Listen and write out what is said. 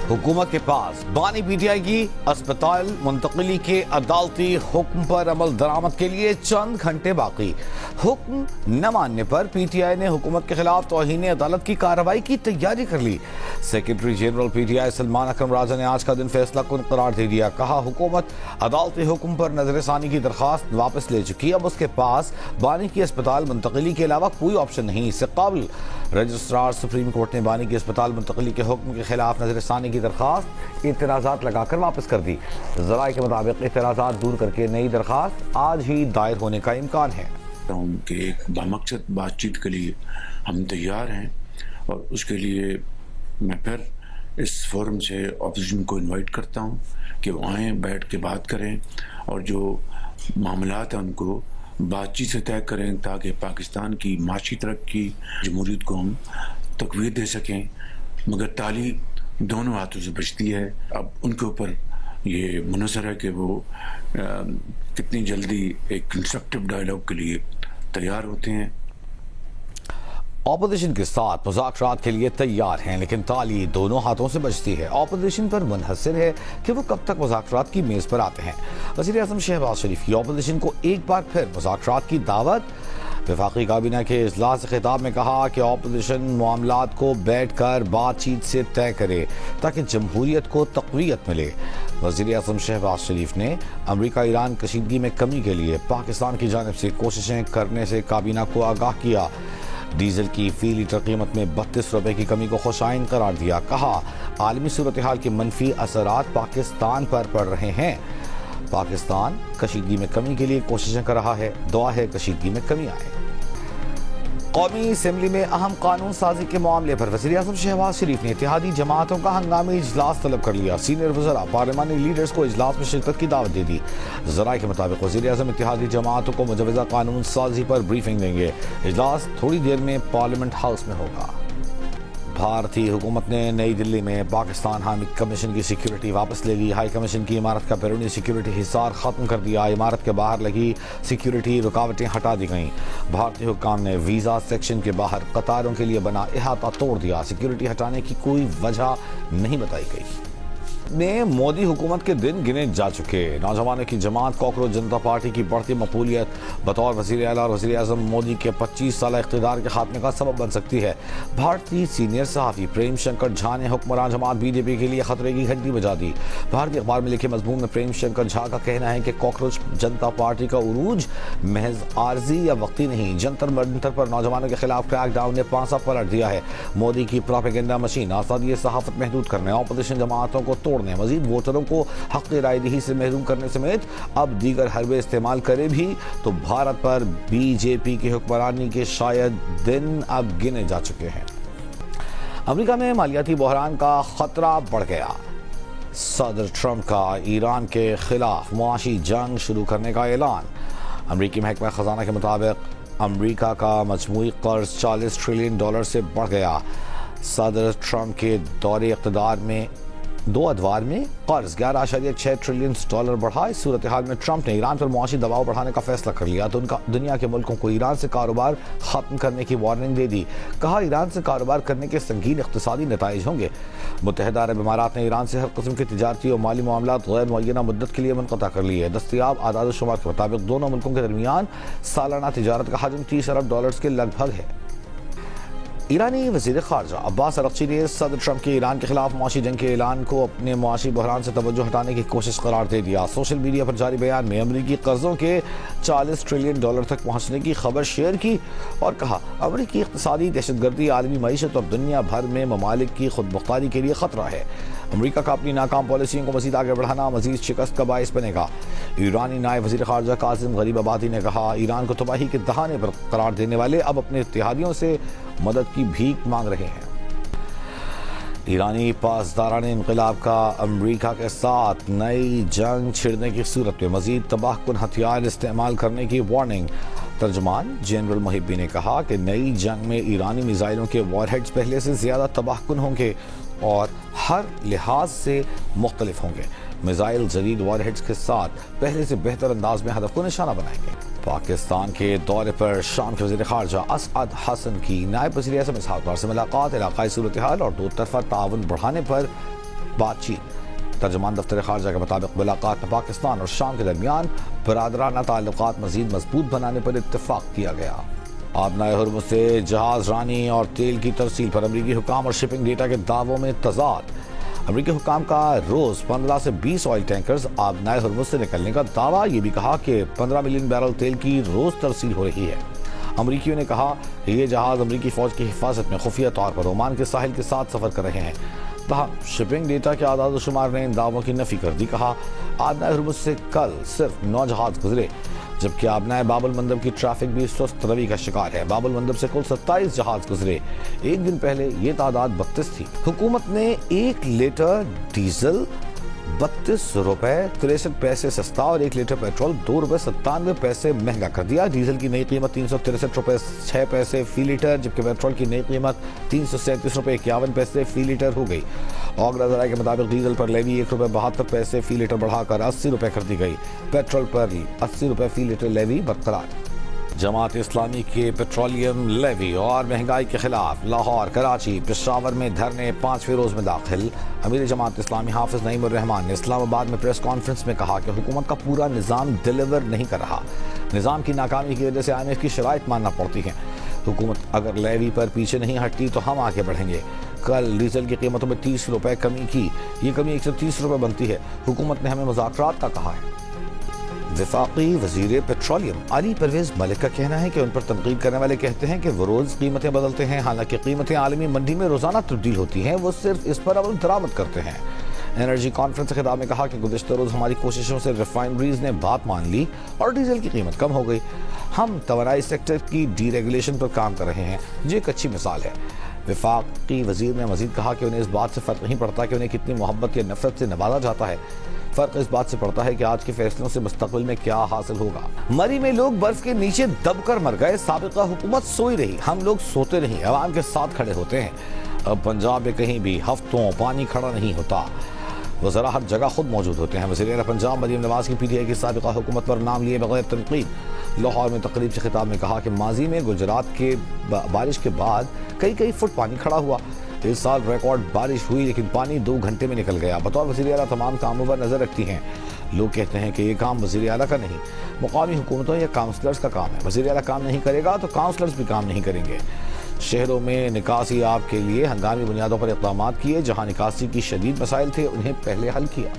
हुकूमत के पास बानी पीटीआई की अस्पताल मुंतकली के अदालती हुक्म पर अमल दरामद के लिए चंद घंटे बाकी। हुक्म न मानने पर पीटीआई ने हुकूमत के खिलाफ तौहीन अदालत की कार्रवाई की तैयारी कर ली। सेक्रेटरी जनरल पीटीआई सलमान अकरम राजा ने आज का दिन फैसला कुन करार दे दिया। कहा, हुकूमत अदालती हुक्म पर नजरसानी की दरखास्त वापस ले चुकी। अब उसके पास बानी की अस्पताल मुंतकली के अलावा कोई ऑप्शन नहीं। इससे काबिल रजिस्ट्रार सुप्रीम कोर्ट ने बानी की अस्पताल मुंतकली के हुक्म के खिलाफ नजरसानी की दरखास्त इतराजात लगाकर वापस कर दी। ज़राए के मुताबिक इतराजात दूर करके नई दरखास्त आज ही दायर होने का इम्कान है। कि एक बामकसद बातचीत के लिए हम तैयार हैं और उसके लिए मैं फिर इस फोरम से ऑपोजिशन को इनवाइट करता हूं कि वो आएँ, बैठ के बात करें और जो मामलात हैं उनको बातचीत से तय करें ताकि पाकिस्तान की माशी तरक्की जमहूरियत को हम तक़वीत दे सकें। मगर ताली दोनों हाथों से बचती है। अब उनके ऊपर ये मुनसर है कि वो कितनी जल्दी एक कंस्ट्रक्टिव डायलॉग के लिए तैयार होते हैं। ऑपोजिशन के साथ मुज़ाकरात के लिए तैयार हैं, लेकिन ताली दोनों हाथों से बजती है। ऑपोजिशन पर मुनहसर है कि वो कब तक मुज़ाकरात की मेज़ पर आते हैं। वज़ीर आज़म शहबाज शरीफ की ऑपोजिशन को एक बार फिर मुज़ाकरात की दावत। वफाकी काबीना के इजलास खिताब में कहा कि ऑपोजिशन मामलात को बैठ कर बातचीत से तय करे ताकि जमहूरियत को तक़वियत मिले। वज़ीर आज़म शहबाज शरीफ ने अमरीका ईरान कशीदगी में कमी के लिए पाकिस्तान की जानिब से कोशिशें करने से काबीना को आगाह किया। डीजल की फी लीटर कीमत में 32 रुपए की कमी को खुशाइन करार दिया। कहा, आलमी सूरत हाल के मनफी असरात पाकिस्तान पर पड़ रहे हैं। पाकिस्तान कशीदगी में कमी के लिए कोशिशें कर रहा है। दुआ है कशीदगी में कमी आए। कौमी असम्बली में अहम कानून साजी के मामले पर वज़ीर आज़म शहबाज शरीफ ने इत्तेहादी जमातों का हंगामी इजलास तलब कर लिया। सीनियर वज़रा पार्लिमानी लीडर्स को इजलास में शिरकत की दावत दे दी। ज़राए के मुताबिक वज़ीर आज़म इत्तेहादी जमातों को मुजवज़ा कानून साजी पर ब्रीफिंग देंगे। इजलास थोड़ी देर में पार्लियामेंट हाउस में होगा। भारतीय हुकूमत ने नई दिल्ली में पाकिस्तान हाई कमीशन की सिक्योरिटी वापस ले ली। हाई कमीशन की इमारत का बैरूनी सिक्योरिटी हिसार ख़त्म कर दिया। इमारत के बाहर लगी सिक्योरिटी रुकावटें हटा दी गईं। भारतीय हुक्काम ने वीज़ा सेक्शन के बाहर कतारों के लिए बना अहाता तोड़ दिया। सिक्योरिटी हटाने की कोई वजह नहीं बताई गई। ने मोदी हुकूमत के दिन गिने जा चुके। नौजवानों की जमात कॉकरोच जनता पार्टी की बढ़ती मकबूलियत बतौर वज़ीर आला और वज़ीर आज़म मोदी के 25 साल इक़्तिदार के खात्मे का सबब बन सकती है। भारतीय सीनियर सहाफ़ी प्रेम शंकर झा ने हुक्मरान जमात बीजेपी के लिए खतरे की घंटी बजा दी। भारतीय अखबार में लिखे मजमून में प्रेम शंकर झा का कहना है कि कॉकरोच जनता पार्टी का उरूज महज आर्जी या वक्ती नहीं, जंतर मंतर पर नौजवानों के खिलाफ क्रैकडाउन ने पांसा पलट दिया है। मोदी की प्रोपेगेंडा मशीन आज़ादी सहाफ़त महदूद करने, ऑपोजिशन जमातों को तोड़ने, मजीद वोटरों को हक़ राय दही से महरूम करने समेत अब दीगर हरबे इस्तेमाल करे भी तो भारत पर बीजेपी की हुक्मरानी के शायद दिन अब गिने जा चुके हैं। अमेरिका में मालियाती बहरान का खतरा बढ़ गया। सदर ट्रंप का ईरान के खिलाफ मुआशी जंग शुरू करने का ऐलान। अमरीकी महकमा खजाना के मुताबिक अमरीका का मजमूई कर्ज $40 ट्रिलियन से बढ़ गया। सदर ट्रंप के दौरे इक़्तिदार में 2 अदवार में कर्ज $11.6 ट्रिलियन बढ़ा। इस सूरत हाल में ट्रंप ने ईरान पर मुआशी दबाव बढ़ाने का फैसला कर लिया तो उनका दुनिया के मुल्कों को ईरान से कारोबार खत्म करने की वार्निंग दे दी। कहा, ईरान से कारोबार करने के संगीन इक़्तिसादी नताइज होंगे। मुत्तहिदा अरब इमारात ने ईरान से हर किस्म के तिजारती और माली मामलात गैर मुअय्यना मुद्दत के लिए मुनक़ता कर लिए। दस्तयाब आदाद शुमार के मुताबिक दोनों मुल्कों के दरमियान सालाना तिजारत का हजम $30 अरब के लगभग है। ईरानी वज़ीर ख़ारजा अब्बास अरग़ची ने सदर ट्रंप के ईरान के खिलाफ मुआशी जंग के ऐलान को अपने मुआशी बहरान से तवज्जो हटाने की कोशिश करार दे दिया। सोशल मीडिया पर जारी बयान में अमरीकी कर्जों के $40 ट्रिलियन तक पहुँचने की खबर शेयर की और कहा, अमरीकी इक़्तिसादी दहशतगर्दी आलमी मईशत और दुनिया भर में ममालिक की खुदमुख्तारी के लिए ख़तरा है। अमरीका का अपनी नाकाम पॉलिसियों को मज़ीद आगे बढ़ाना मज़ीद शिकस्त का बाइस बनेगा। ईरानी नायब वज़ीर ख़ारजा कासिम गरीबाबादी ने कहा, ईरान को तबाही के दहाने पर करार देने वाले अब अपने इत्तेहादियों से मदद की भीख मांग रहे हैं। ईरानी पासदारान इनक़िलाब का अमरीका के साथ नई जंग छिड़ने की सूरत में मज़ीद तबाहकुन हथियार इस्तेमाल करने की वार्निंग। तर्जमान जनरल मुहिब्बी ने कहा कि नई जंग में ईरानी मिसाइलों के वॉरहेड्स पहले से ज़्यादा तबाहकुन होंगे और हर लिहाज से मुख्तलिफ होंगे। मिसाइल जदीद वॉरहेड्स के साथ पहले से बेहतर अंदाज में हदफ को निशाना बनाएंगे। पाकिस्तान के दौरे पर शाम के वज़ीर ख़ारजा असअद हसन की नायब वज़ीर आज़म इसहाक़ डार से मुलाकात, इलाक़ाई सूरत हाल और दो तरफ़ा ताउन बढ़ाने पर بات چیت۔ ترجمان دفتر خارجہ کے مطابق ملاقات میں پاکستان اور شام کے درمیان برادرانہ تعلقات مزید مضبوط بنانے پر اتفاق کیا گیا۔ آبنائے ہرمز سے جہاز رانی اور تیل کی ترسیل پر امریکی حکام اور شپنگ ڈیٹا کے دعووں میں تضاد۔ امریکی حکام کا روز 15 سے 20 آئل ٹینکرز آبنائے ہرمز سے نکلنے کا دعویٰ، یہ بھی کہا کہ 15 ملین بیرل تیل کی روز ترسیل ہو رہی ہے۔ امریکیوں نے کہا کہ یہ جہاز امریکی فوج کی حفاظت میں خفیہ طور پر عمان کے ساحل کے ساتھ سفر کر رہے ہیں۔ تاہم شپنگ ڈیٹا کے اعداد و شمار نے ان دعووں کی نفی کر دی۔ کہا آبنائے ہرمز سے کل صرف 9 جہاز گزرے، جبکہ آبنائے باب المندب کی ٹریفک بھی سست روی کا شکار ہے۔ باب المندب سے کل 27 جہاز گزرے، ایک دن پہلے یہ تعداد 32 تھی۔ حکومت نے 1 لیٹر ڈیزل 32 روپے 63 پیسے سستا اور 1 لیٹر پیٹرول 2 روپے 97 پیسے مہنگا کر دیا۔ ڈیزل کی نئی قیمت 363 روپے 6 پیسے فی لیٹر، جبکہ پیٹرول کی نئی قیمت 337 روپے 51 پیسے فی لیٹر ہو گئی۔ اوگرا ذرائع کے مطابق ڈیزل پر لیوی 1 روپے 72 پیسے فی لیٹر بڑھا کر 80 روپے کر دی گئی۔ پیٹرول پر 80 روپے فی لیٹر لیوی برقرار۔ جماعت اسلامی کے پیٹرولیم لیوی اور مہنگائی کے خلاف لاہور، کراچی، پشاور میں دھرنے 5ویں روز میں داخل۔ امیر جماعت اسلامی حافظ نعیم الرحمان نے اسلام آباد میں پریس کانفرنس میں کہا کہ حکومت کا پورا نظام ڈیلیور نہیں کر رہا، نظام کی ناکامی کی وجہ سے IMF کی شرائط ماننا پڑتی ہیں۔ حکومت اگر لیوی پر پیچھے نہیں ہٹتی تو ہم آگے بڑھیں گے۔ کل ڈیزل کی قیمتوں میں 30 روپے کمی کی، یہ کمی 130 روپے بنتی ہے۔ حکومت نے ہمیں مذاکرات کا کہا ہے۔ وفاقی وزیر پیٹرولیم علی پرویز ملک کا کہنا ہے کہ ان پر تنقید کرنے والے کہتے ہیں کہ وہ روز قیمتیں بدلتے ہیں، حالانکہ قیمتیں عالمی منڈی میں روزانہ تبدیل ہوتی ہیں، وہ صرف اس پر عمل درآمد کرتے ہیں۔ انرجی کانفرنس سے خطاب میں کہا کہ گزشتہ روز ہماری کوششوں سے ریفائنریز نے بات مان لی اور ڈیزل کی قیمت کم ہو گئی۔ ہم توانائی سیکٹر کی ڈی ریگولیشن پر کام کر رہے ہیں، یہ ایک اچھی مثال ہے۔ وفاقی وزیر نے مزید کہا کہ انہیں اس بات سے فرق نہیں پڑتا کہ انہیں کتنی محبت یا نفرت سے نوازا جاتا ہے، فرق اس بات سے پڑتا ہے کہ آج کے فیصلوں سے مستقبل میں کیا حاصل ہوگا۔ مری میں لوگ برف کے نیچے دب کر مر گئے، سابقہ حکومت سوئی رہی، ہم لوگ سوتے نہیں، عوام کے ساتھ کھڑے ہوتے ہیں۔ اب پنجاب میں کہیں بھی ہفتوں پانی کھڑا نہیں ہوتا، وزراء ہر جگہ خود موجود ہوتے ہیں۔ وزیر اعلیٰ پنجاب مریم نواز کی PTI کی سابقہ حکومت پر نام لیے بغیر تنقید۔ لاہور میں تقریب سے خطاب میں کہا کہ ماضی میں گجرات کے بارش کے بعد کئی فٹ پانی کھڑا ہوا، اس سال ریکارڈ بارش ہوئی لیکن پانی 2 گھنٹے میں نکل گیا۔ بطور وزیر اعلیٰ تمام کاموں پر نظر رکھتی ہیں۔ لوگ کہتے ہیں کہ یہ کام وزیر اعلیٰ کا نہیں، مقامی حکومتوں یا کاؤنسلرز کا کام ہے۔ وزیر اعلیٰ کام نہیں کرے گا تو کاؤنسلرز بھی کام نہیں کریں گے۔ شہروں میں نکاسی آب کے لیے ہنگامی بنیادوں پر اقدامات کیے، جہاں نکاسی کی شدید مسائل تھے انہیں پہلے حل کیا۔